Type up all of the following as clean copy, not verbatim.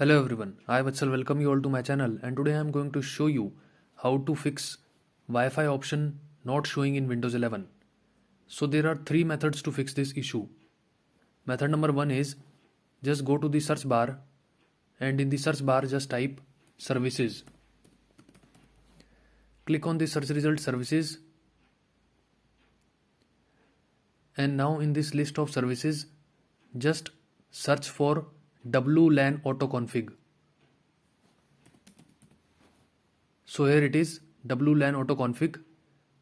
Hello everyone, I Vatsal welcome you all to my channel, and today I am going to show you how to fix Wi-Fi option not showing in Windows 11. So there are three methods to fix this issue. Method number one is just go to the search bar and in the search bar just type services. Click on the search result services, and now in this list of services just search for WLAN auto config. So here it is, WLAN auto config.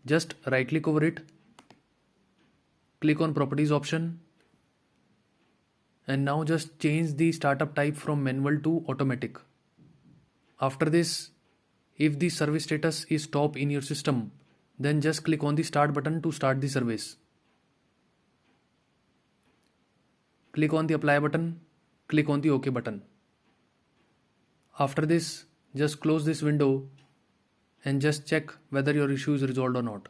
Just right click over it, click on properties option, and now just change the startup type from manual to automatic. After this, if the service status is top in your system, then just click on the start button to start the service. Click on the apply button, click on the OK button. After this, just close this window and just check whether your issue is resolved or not.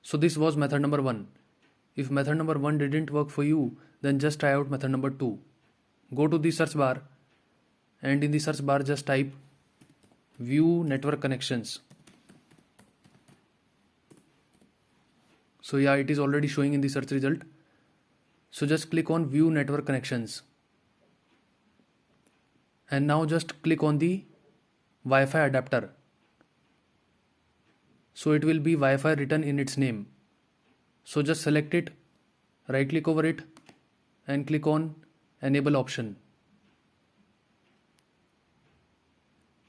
So this was method number one. If method number one didn't work for you, then just try out method number two. Go to the search bar and in the search bar just type view network connections. So yeah, it is already showing in the search result. So just click on view network connections. And now just click on the Wi-Fi adapter. So it will be Wi-Fi written in its name. So just select it, right click over it and click on enable option.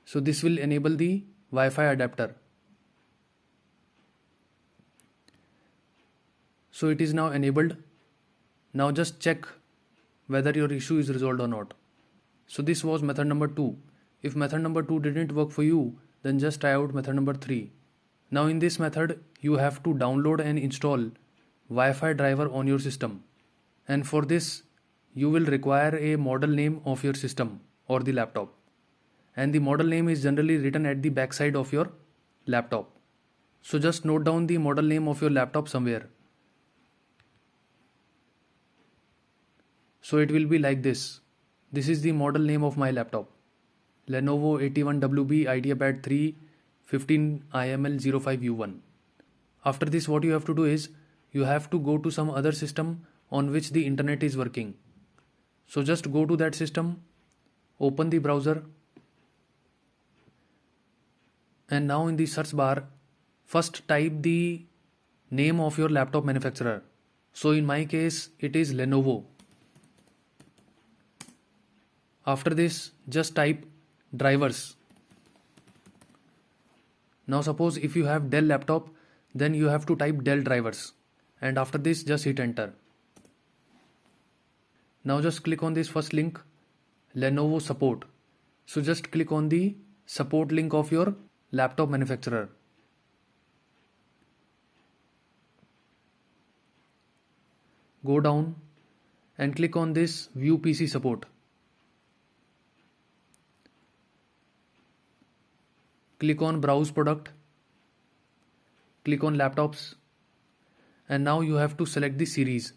So this will enable the Wi-Fi adapter. So it is now enabled. Now just check whether your issue is resolved or not. So this was method number two. If method number two didn't work for you, then just try out method number three. Now in this method, you have to download and install Wi-Fi driver on your system. And for this, you will require a model name of your system or the laptop. And the model name is generally written at the back side of your laptop. So just note down the model name of your laptop somewhere. So it will be like this. This is the model name of my laptop. Lenovo 81WB IdeaPad 3 15IML05U1. After this, what you have to do is, you have to go to some other system on which the internet is working. So just go to that system, open the browser, and now in the search bar, first type the name of your laptop manufacturer. So in my case, it is Lenovo. After this, just type drivers. Now suppose if you have Dell laptop, then you have to type Dell drivers. And after this, just hit enter. Now just click on this first link, Lenovo support. So just click on the support link of your laptop manufacturer. Go down and click on this view PC support. Click on browse product, click on laptops, and now you have to select the series.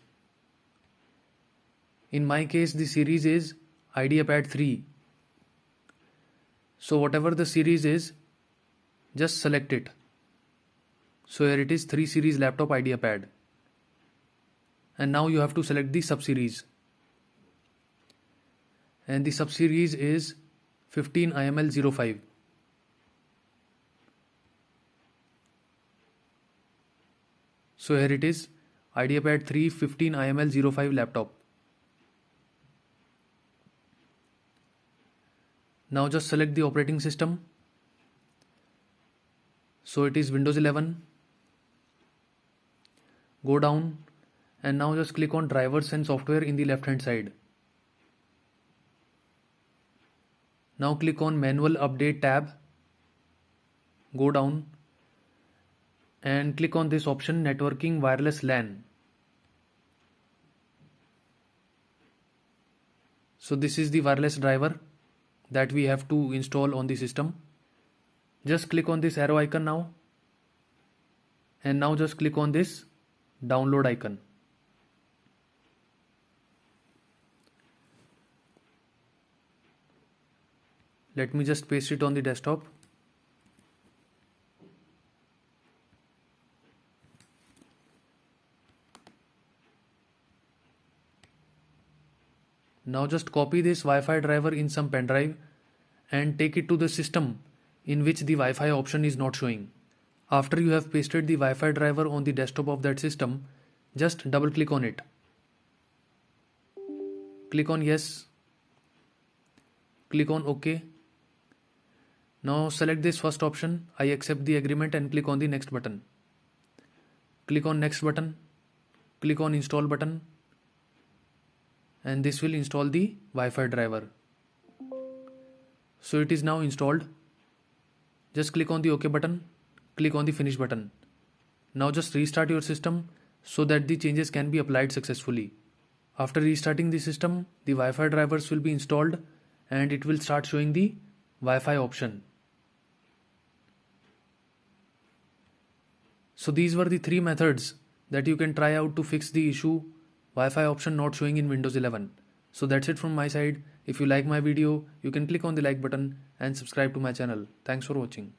In my case, the series is IdeaPad 3. So whatever the series is, just select it. So here it is, 3 series laptop IdeaPad. And now you have to select the sub-series. And the sub-series is 15IML05. So here it is, IdeaPad 3 15IML05 laptop. Now just select the operating system. So it is Windows 11. Go down and now just click on drivers and software in the left hand side. Now click on manual update tab. Go down and click on this option networking wireless LAN. So this is the wireless driver that we have to install on the system. Just click on this arrow icon now, and now just click on this download icon. Let me just paste it on the desktop. Now just copy this Wi-Fi driver in some pen drive and take it to the system in which the Wi-Fi option is not showing. After you have pasted the Wi-Fi driver on the desktop of that system, just double click on it. Click on yes. Click on OK. Now select this first option, I accept the agreement, and click on the next button. Click on next button. Click on install button. And this will install the Wi-Fi driver. So it is now installed. Just click on the OK button. Click on the finish button. Now just restart your system so that the changes can be applied successfully. After restarting the system, the Wi-Fi drivers will be installed and it will start showing the Wi-Fi option. So these were the 3 methods that you can try out to fix the issue Wi-Fi option not showing in Windows 11. So that's it from my side. If you like my video, you can click on the like button and subscribe to my channel. Thanks for watching.